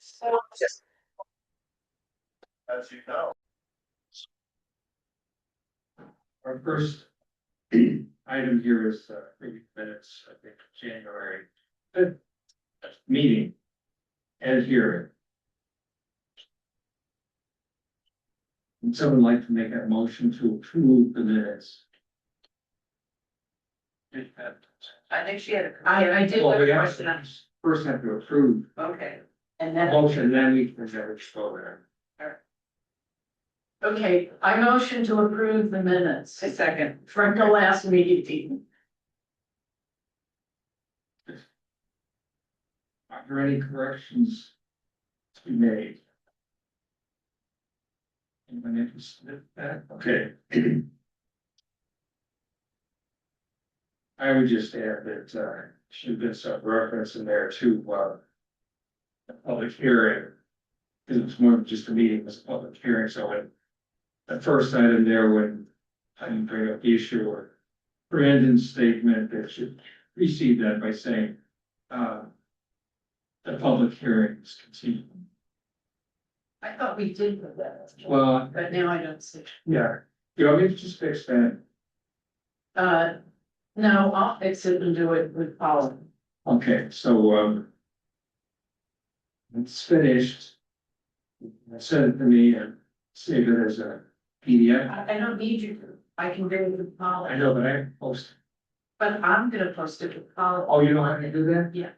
So just As you know. Our first item here is minutes, I think, January 5th meeting and hearing. Would someone like to make a motion to approve the minutes? I think she had a. I did Well, have we a have question. to first have to approve Okay, And the then, motion, then we can have it go there. okay, I motion to approve the minutes a second. from the last meeting. Are there any corrections to be made? Anyone interested in that? Okay. I would just add that should have been some reference in there to a public hearing. Because it was more than just a meeting, it was a public hearing, so when the first item there, when I didn't bring up the issue or Brandon's statement, that should precede that by saying the public hearing is continued. I thought we did with that. Well, But now I don't see. yeah, you want me to just fix that? No, I'll fix it and do it with Paul. Okay, so it's finished. Send it to me and save it as a PDF. I don't need you to, I can do it with Paul. I know, but I post. But I'm gonna post it with Paul. Oh, you know how to do that?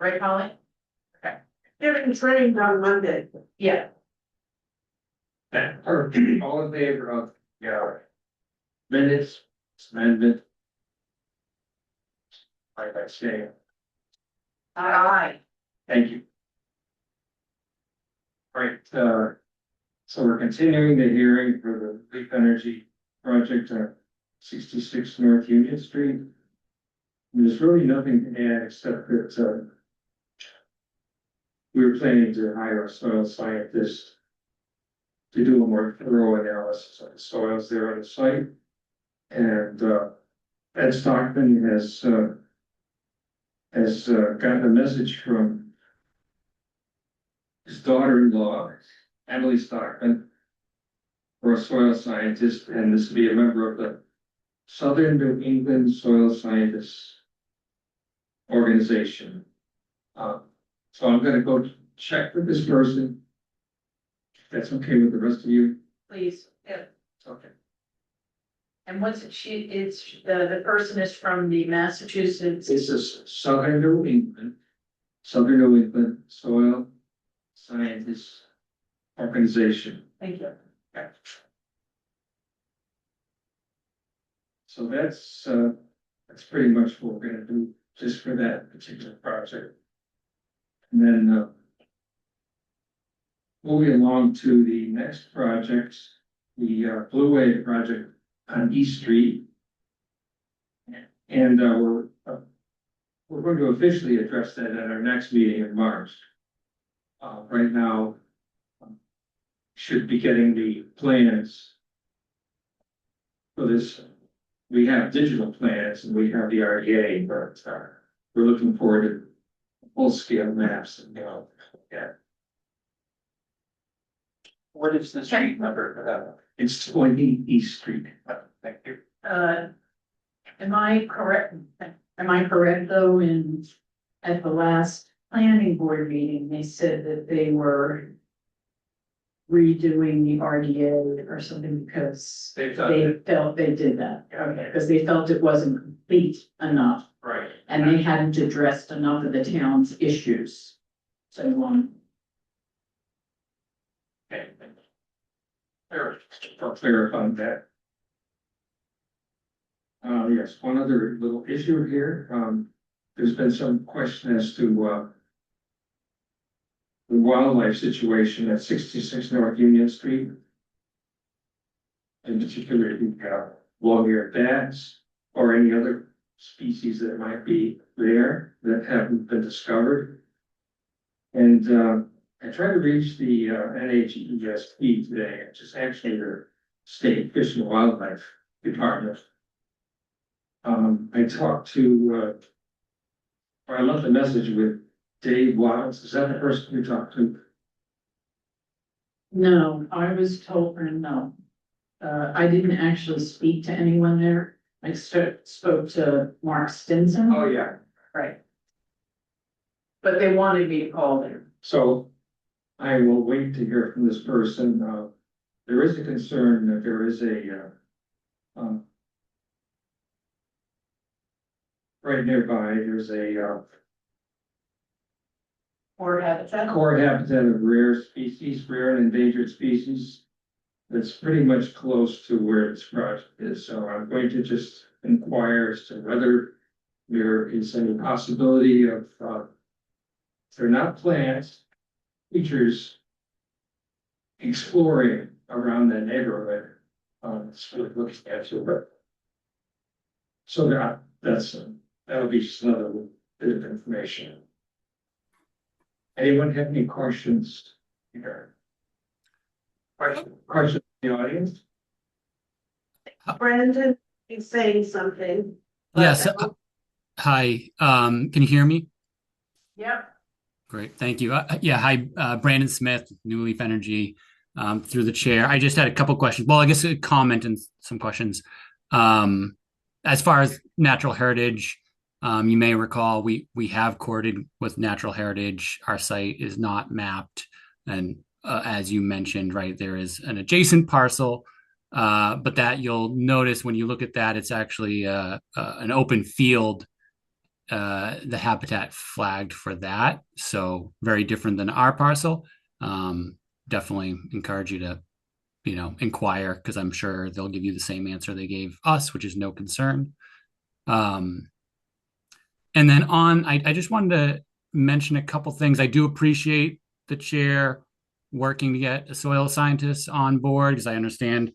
Right, Polly? They're trained on Monday. Yeah, Or all in favor of, yeah. Minutes, amendment. Like I say, Aye. thank you. All right, so we're continuing the hearing for the Leaf Energy project at 66 North Union Street. And there's really nothing to add except that we were planning to hire a soil scientist to do a more thorough analysis of the soils there on the site. And Ed Stockman has gotten a message from his daughter-in-law, Emily Stockman, for a soil scientist, and this will be a member of the Southern New England Soil Scientists Organization. So I'm gonna go check with this person. If that's okay with the rest of you? please. Okay. And what's it, it's, the person is from the Massachusetts. This is Southern New England Soil Scientists Organization. Thank you. So that's pretty much what we're gonna do just for that particular project. And then moving along to the next project, the Blue Wave project on East Street. And we're going to officially address that at our next meeting in March. Right now, should be getting the plans for this. We have digital plans and we have the RDA, but we're looking forward to full scale maps and yeah. What is the street number for that? It's 20 East Street. Thank you. Am I correct? Am I correct though, at the last planning board meeting, they said that they were redoing the RDA or something because They've done they it. felt they did that. Okay, because they felt it wasn't complete enough Right. and they hadn't addressed enough of the town's issues. So, Okay. For clarifying that. Yes, one other little issue here. There's been some question as to the wildlife situation at 66 North Union Street. In particular, the long-eared bats or any other species that might be there that haven't been discovered. And I tried to reach the NHESP today, which is actually the State Fish and Wildlife Department. I talked to, or I left a message with Dave Watts, is that the person you talked to? No, I was told, or no. I didn't actually speak to anyone there. I spoke to Mark Stinson. Oh, yeah. Right. But they wanted me to call there. So I will wait to hear from this person. There is a concern that there is right nearby, there's a Or habitat. core habitat of rare species, rare and endangered species. That's pretty much close to where this project is, so I'm going to just inquire as to whether there is any possibility of, if they're not plants, features exploring around that neighborhood. It's really looking at you, but. So that'll be just another bit of information. Anyone have any questions here? Questions from the audience? Brandon is saying something. but- Yes. Hi. Can you hear me? Yep. Great. Thank you. Yeah. Hi, Brandon Smith, New Leaf Energy, through the chair. I just had a couple questions. Well, I guess a comment and some questions. As far as natural heritage, you may recall we have courted with natural heritage. Our site is not mapped, and as you mentioned, right, there is an adjacent parcel, but that you'll notice when you look at that, it's actually an open field. The habitat flagged for that, so very different than our parcel. Definitely encourage you to inquire, because I'm sure they'll give you the same answer they gave us, which is no concern. And then I just wanted to mention a couple things. I do appreciate the chair working to get a soil scientist on board, because I understand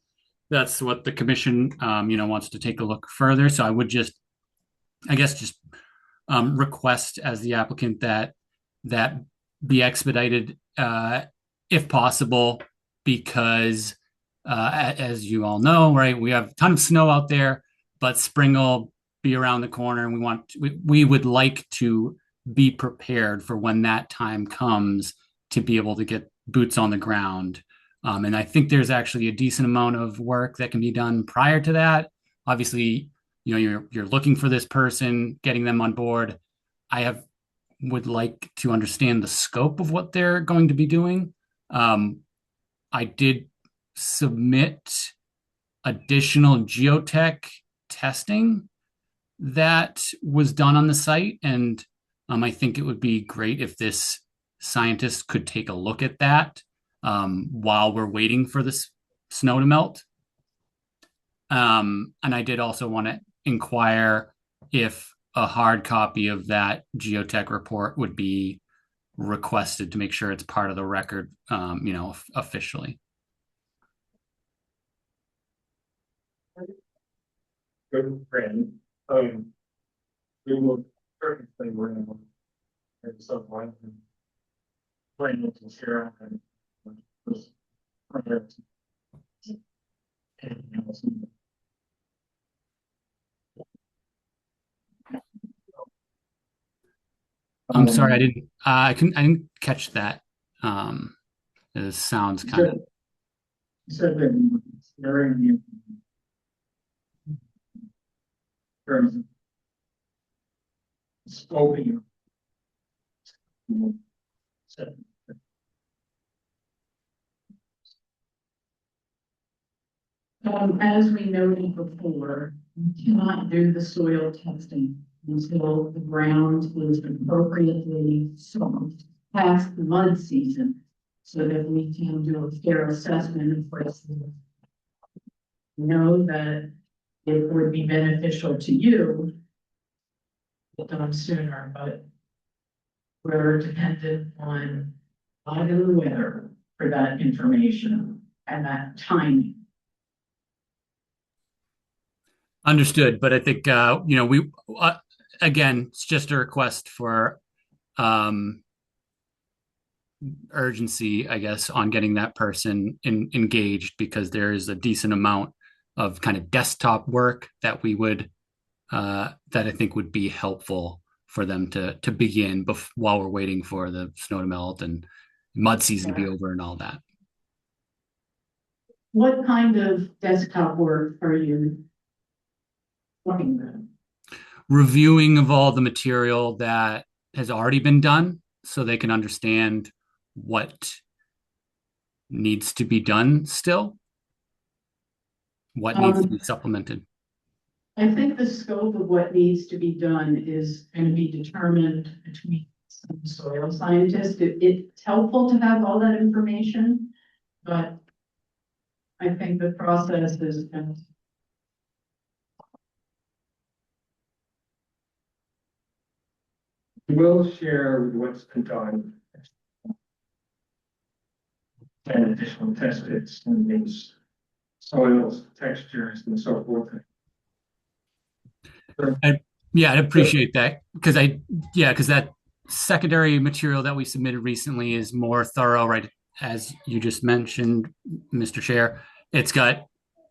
that's what the commission wants to take a look further. So I would just request as the applicant that be expedited if possible, because as you all know, right, we have a ton of snow out there, but spring will be around the corner, and we would like to be prepared for when that time comes to be able to get boots on the ground. And I think there's actually a decent amount of work that can be done prior to that. Obviously, you're looking for this person, getting them on board. Would like to understand the scope of what they're going to be doing. I did submit additional geotech testing that was done on the site, and I think it would be great if this scientist could take a look at that while we're waiting for this snow to melt. And I did also want to inquire if a hard copy of that geotech report would be requested to make sure it's part of the record, officially. Good friend. We will certainly bring at some point. Plan to share and this project. I'm sorry, I didn't catch that. It sounds kind of. Said that during the terms of scoping. As we noted before, we cannot do the soil testing until the ground is appropriately soft past the mud season, so that we can do a fair assessment of what's. Know that it would be beneficial to you to come sooner, but we're dependent on either weather for that information and that timing. Understood, but I think we again, it's just a request for urgency, I guess, on getting that person engaged, because there is a decent amount of kind of desktop work that we would that I think would be helpful for them to begin while we're waiting for the snow to melt and mud season to be over and all that. What kind of desktop work are you looking at? Reviewing of all the material that has already been done so they can understand what needs to be done still, what needs to be supplemented. I think the scope of what needs to be done is going to be determined between some soil scientists. It's helpful to have all that information, but I think the process is going to. We'll share what's been done. And additional test pits and these soils, textures and so forth. Yeah, I'd appreciate that because that secondary material that we submitted recently is more thorough, right? As you just mentioned, Mr. Chair, it's got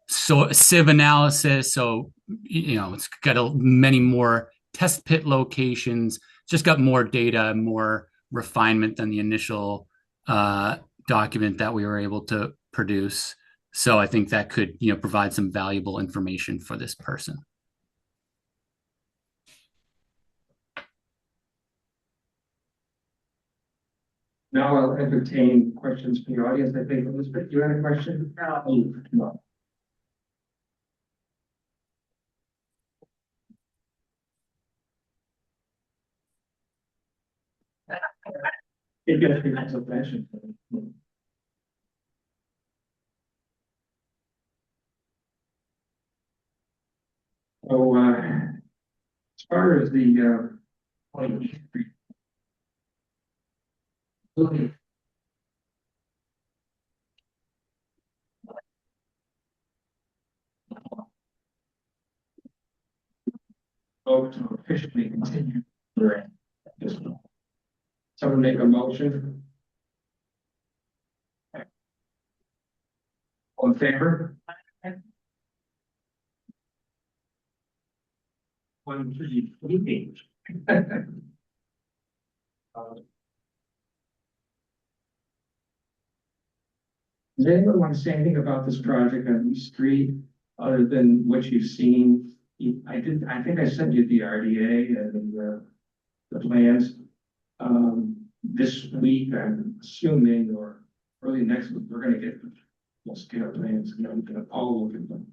sieve analysis, so it's got many more test pit locations. Just got more data, more refinement than the initial document that we were able to produce. So I think that could provide some valuable information for this person. Now I'll entertain questions from the audience. I think, Elizabeth, you had a question? No. It gets becomes a passion. So, as far as the, vote to officially continue. Someone make a motion. All in favor? 1, 3, 8. Does anyone want to say anything about this project on East Street, other than what you've seen? I think I sent you the RDA and the plans. This week, I'm assuming, or early next week, we're gonna get full scale plans and I'm gonna all look at them.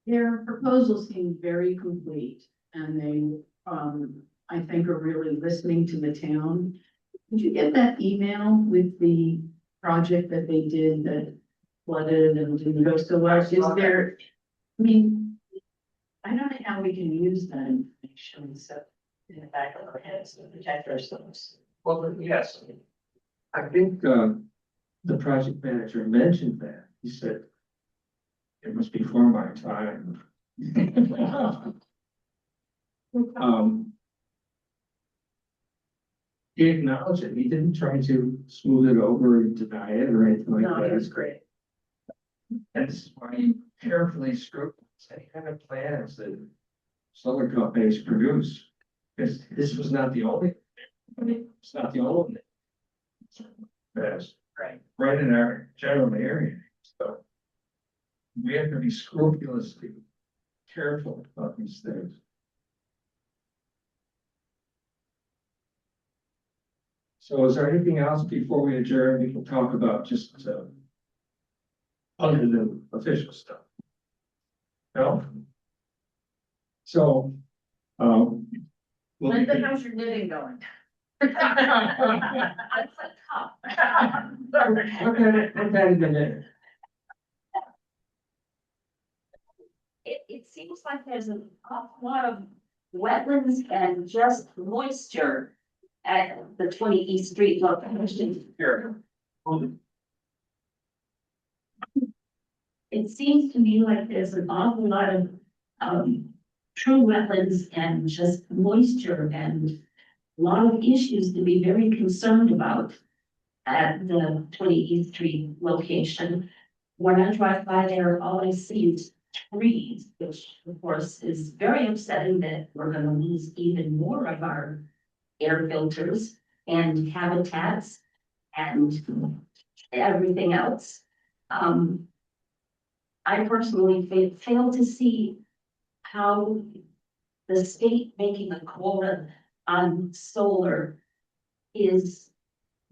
Their proposals seem very complete and they, I think are really listening to the town. Did you get that email with the project that they did that flooded and didn't go so well? Is there, I mean, I don't know how we can use that information, so in the back of our heads to protect ourselves. Well, yes. I think the project manager mentioned that. He said, it was before my time. He acknowledged it. He didn't try to smooth it over and deny it or anything like that. No, it was great. And this is why you carefully scrutinize any kind of plans that solar companies produce. Because this was not the only, it's not the only. Best. Right in our general area. So we have to be scrupulously careful about these things. So is there anything else before we adjourn we can talk about, just other than official stuff? No? So, Linda, how's your knitting going? Look at it in a minute. It seems like there's an awful lot of wetlands and just moisture at the 20 East Street location. Here. It seems to me like there's an awful lot of true wetlands and just moisture and a lot of issues to be very concerned about at the 20 East Street location. when I drive by there, all I see is trees, which of course is very upsetting that we're gonna lose even more of our air filters and habitats and everything else. I personally fail to see how the state making a call on solar is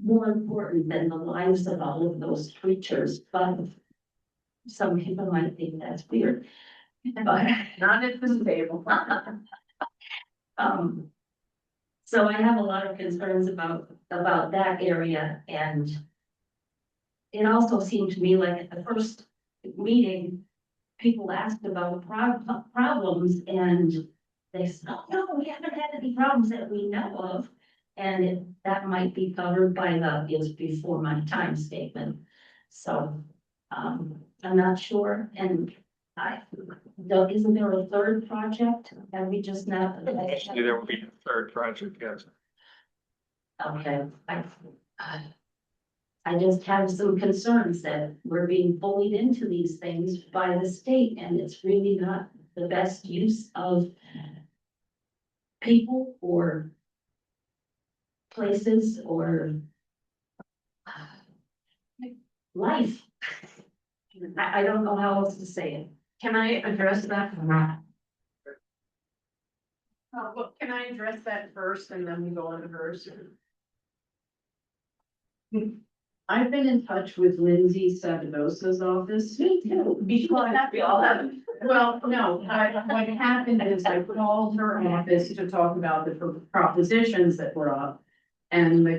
more important than the lives of all of those creatures, but some people might think that's weird, but. Not at this table. So I have a lot of concerns about that area, and it also seemed to me like at the first meeting, people asked about problems, and they said, oh, no, we haven't had any problems that we know of. And that might be covered by the, is before my time statement. So, I'm not sure, and isn't there a third project? Have we just not? Actually, there will be a third project, yes. Okay, I just have some concerns that we're being bullied into these things by the state, and it's really not the best use of people or places or life. I don't know how else to say it. Can I address that? Well, can I address that first and then we go on to hers? I've been in touch with Lindsay Sabadosa's office. Me too. Because We all have. Well, no, what happened is I called her office to talk about the propositions that were up. And the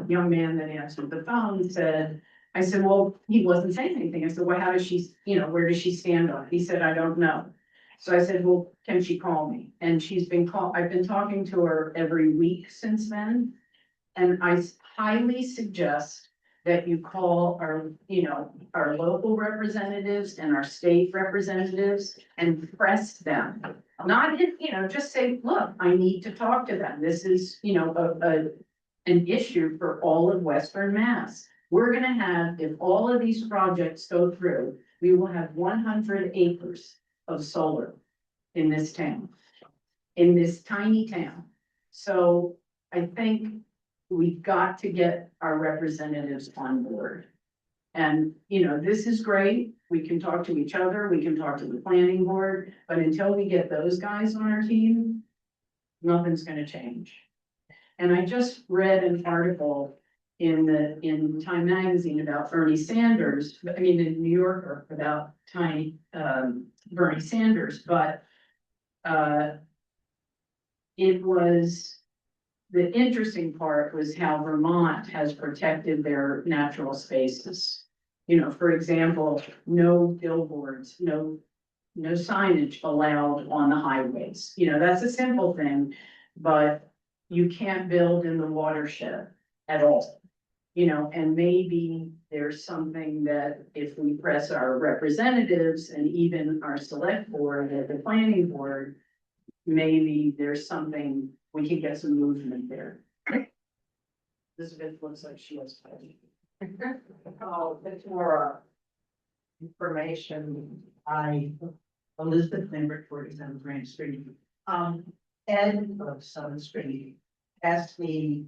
young man that answered the phone said, I said, well, he wasn't saying anything. I said, well, how does she, where does she stand on it? He said, I don't know. So I said, well, can she call me? And I've been talking to her every week since then. And I highly suggest that you call our local representatives and our state representatives and press them. Not, just say, look, I need to talk to them. This is, an issue for all of Western Mass. We're gonna have, if all of these projects go through, we will have 100 acres of solar in this town, in this tiny town. So I think we've got to get our representatives on board. And, this is great. We can talk to each other. We can talk to the planning board, but until we get those guys on our team, nothing's gonna change. And I just read an article in Time Magazine about Bernie Sanders, in New Yorker about Bernie Sanders, but the interesting part was how Vermont has protected their natural spaces. For example, no billboards, no signage allowed on the highways. That's a simple thing, but you can't build in the watershed at all. And maybe there's something that if we press our representatives and even our select board at the planning board, maybe there's something, we can get some movement there. Elizabeth looks like she has. Oh, it's more information. Elizabeth Lambert, 47 Grand Street. Ed of Southern Street asked me,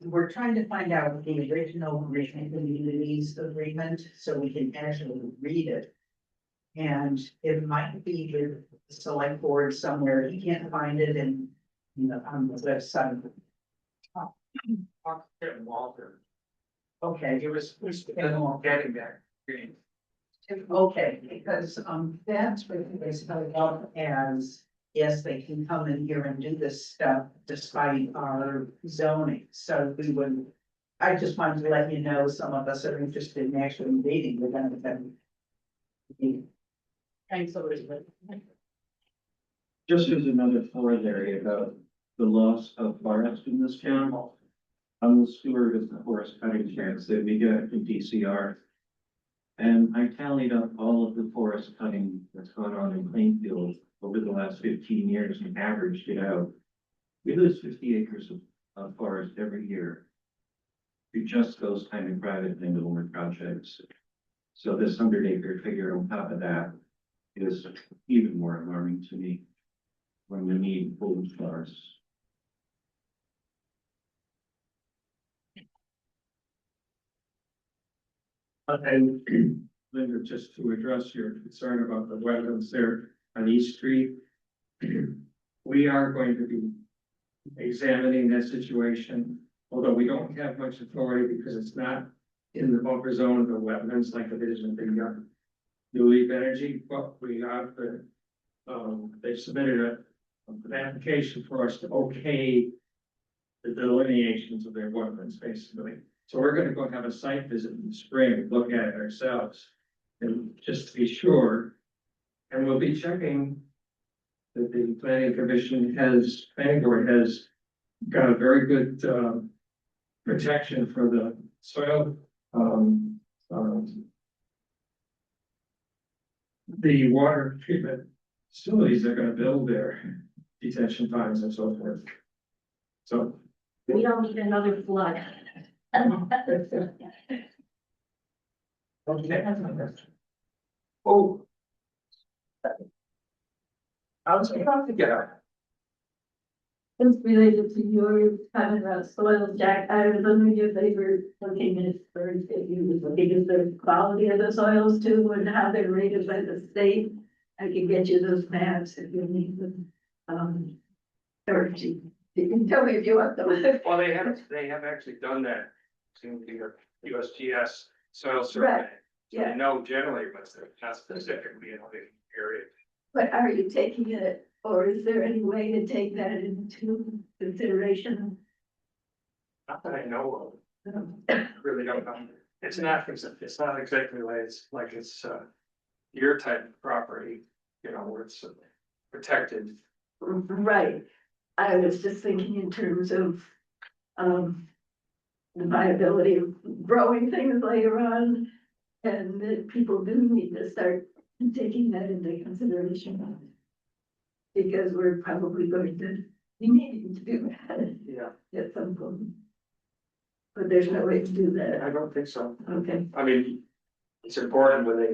we're trying to find out the original Green Communities Agreement so we can actually read it. And it might be with the select board somewhere. He can't find it on the website. Walter, Okay. he was getting there. Okay, because that's what they spelled out as, yes, they can come in here and do this stuff despite our zoning. So I just wanted to let you know, some of us are interested in actually reading the benefit. Thanks, Elizabeth. Just as another corollary about the loss of forest in this town, I'm the steward of the forest cutting chance that we get from DCR. And I tallied up all of the forest cutting that's gone on in Plainfield over the last 15 years and averaged it out. We lose 50 acres of forest every year through just those kind of private landowner projects. So this 100-acre figure on top of that is even more alarming to me. When we need full stars. And Linda, just to address your concern about the wetlands there on East Street. We are going to be examining that situation, although we don't have much authority because it's not in the buffer zone of the wetlands like it is in the New Leaf Energy, but we have the, they submitted an application for us to okay the delineations of their wetlands, basically. So we're gonna go have a site visit in the spring and look at it ourselves. And just to be sure, and we'll be checking that the planning commission has, planning board has got a very good, protection for the soil, the water treatment facilities they're gonna build there, detention ponds and so forth. So. We don't need another flood. Oh. I was about to get up. It's related to your comment about soil, Jack. I was wondering if they were looking at, or if you was looking at the quality of the soils too, and how they're rated by the state. I can get you those maps if you need them. Or you can tell me if you want them. Well, they have actually done that. Seems to be a USGS soil survey. Right, So yeah. they know generally, but they're not specifically in the area. But are you taking it, or is there any way to take that into consideration? Not that I know of. Really don't know. It's not exactly like it's your type of property, you know, where it's protected. Right, I was just thinking in terms of, the viability of growing things later on. And that people do need to start taking that into consideration. Because we're probably going to be needing to do that Yeah, at some point. But there's no way to do that, I don't think so. okay? I mean, it's important when they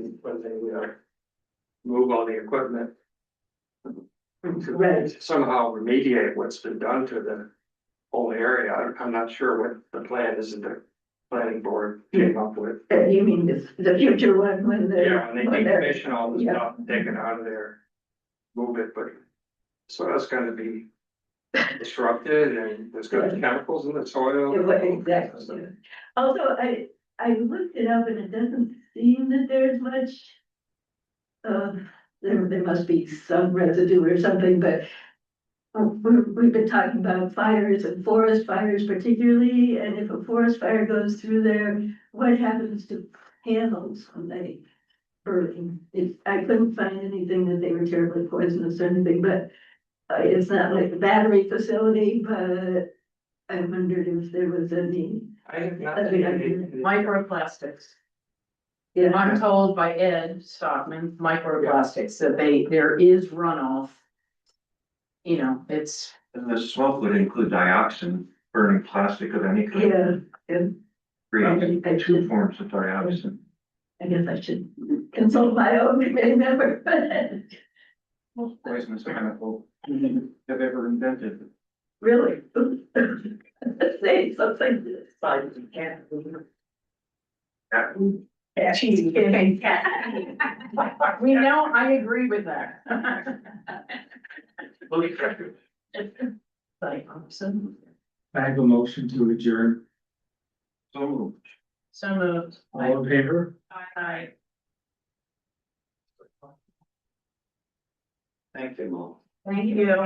move all the equipment. Right. To somehow remediate what's been done to the whole area. I'm not sure what the plan is that the planning board came up with. You mean the future one when they're. Yeah, when they when they're- decommission all the yeah. stuff, take it out of there, move it, but soil's gonna be disrupted and there's gonna be chemicals in the soil. Exactly. Also, I looked it up and it doesn't seem that there's much. There must be some residue or something, but. We've been talking about fires and forest fires particularly, and if a forest fire goes through there, what happens to panels when they burn? I couldn't find anything that they were terribly poisonous or anything, but. It's not like a battery facility, but I wondered if there was any. I have not. Microplastics. Yeah, I'm told by Ed Stockman, microplastics, that there is runoff. You know, it's, And the smoke would include dioxin, burning plastic of any kind. yeah, and Creates I two should, forms of dioxin. I guess I should consult my own committee member, Most poisonous chemical have ever invented. really. Say something. She's kidding. we know, I agree with that. Like, awesome. I have a motion to adjourn. So moved. So moved. All in favor? Aye. Thank you, Mo. Thank you.